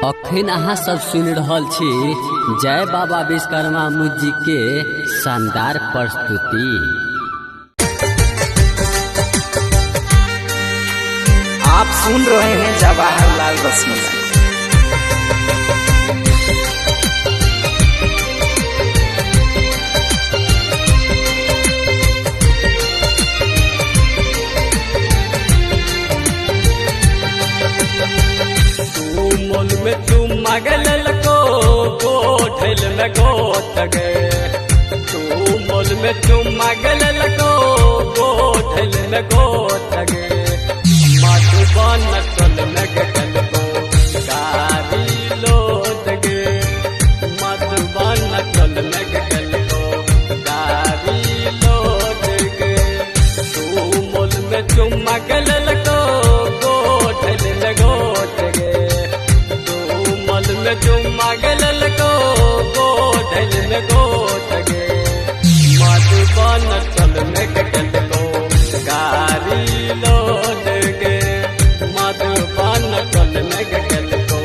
अखन अहाँ सब सुन रहल छी जय बाबा विश्वकर्मा मुझी के शानदार प्रस्तुति। आप सुन रहे हैं जवाहरलाल रश्मिया। मोल में तू मगल लको गोठल में गोत गे, तू मोल में तू मगल लको गोठल में गोत गे, मधुबन चल में गल को गारी लोट गे, मधुबन चल में गल को गारी लोट गे, तू मोल में तू मगल लको गोठल में गोत गे, तुम मगल को गोठल में गोट गे, मधुबन चल में गल को गारी लोट गे, मधुबन चल में गल को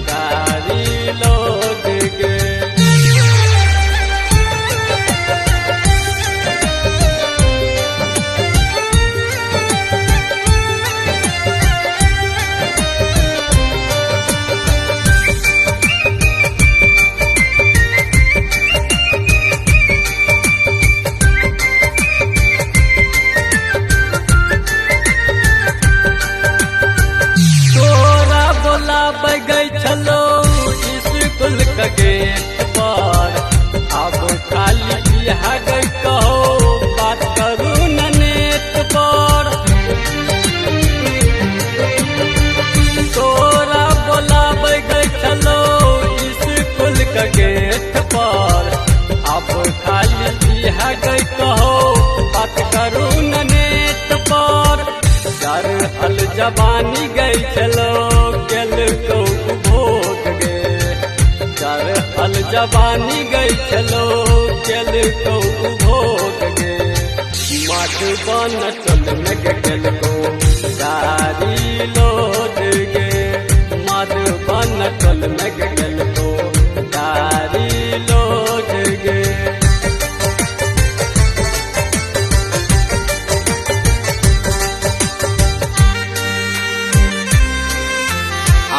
गारी लोट गे। स्कूल का गेट पर अब खाली यह कहो बात करूँ न नेट पर, तोरा बोलाब गई चलो स्कूल का गेट पर, अब खाली यह कहो बात करूँ न नेट पर, डर हल जवानी गई चलो गल को भोग गे, डर हल जवानी गई चलो गल को भोग गे, मधुबन चल में गल को गारी लोट गे, मधुबन चल में गल को गारी लोट गे।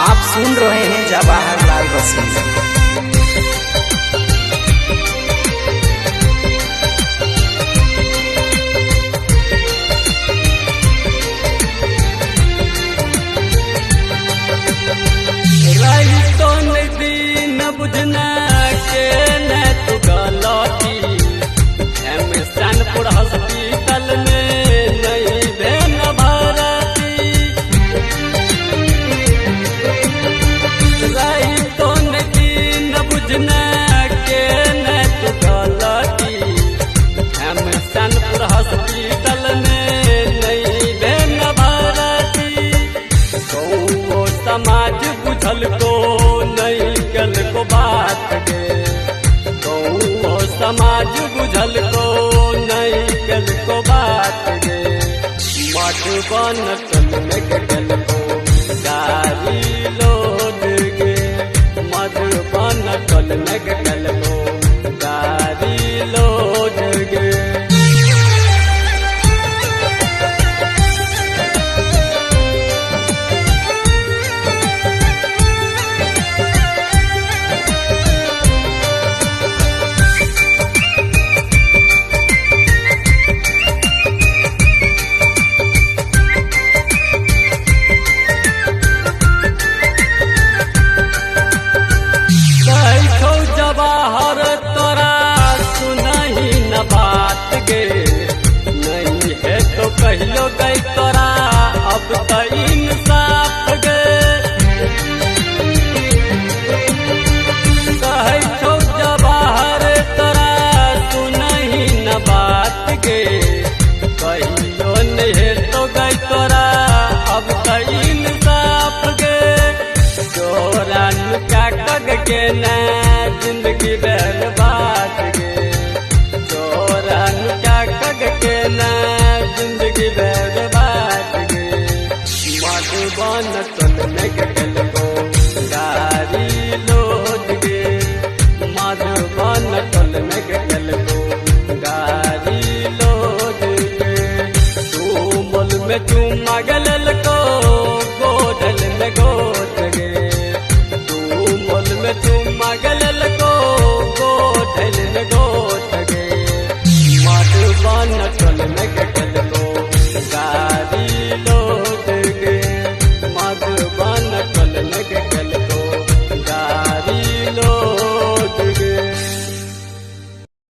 आप सुन रहे हैं जवाहरलाल रश्मिया। रही तो दिन बुझना के न तू गलती, एमसनपुर हॉस्पिटल में नहीं भेन भरती, रही तो दिन बुझना के न तू गलती, एमसनपुर हॉस्पिटल में नहीं भेन भरती, तो समाज बुझल को नहीं गल को बात गे, तो समाज बुझल को नहीं गल को बात गे, मधुबन चल में गल को गारी लोट गे, मधुबन चल में गल को गारी लोट गे। जवाहर तोरा सुनही न बात गे, नहीं है तो कहियो गई तोरा अब तो इंसाफ गे, कहै जवाहर तोरा सुनही न बात गे, कहियो नहीं है तो गई तोरा अब तो इंसाफ गे, तोरा नुका कग के ना जिंदगी बर्बाद गे, चोरा नुका कग के ना जिंदगी बर्बाद गे, मधुबन चल में गल को गारी में चुम्मा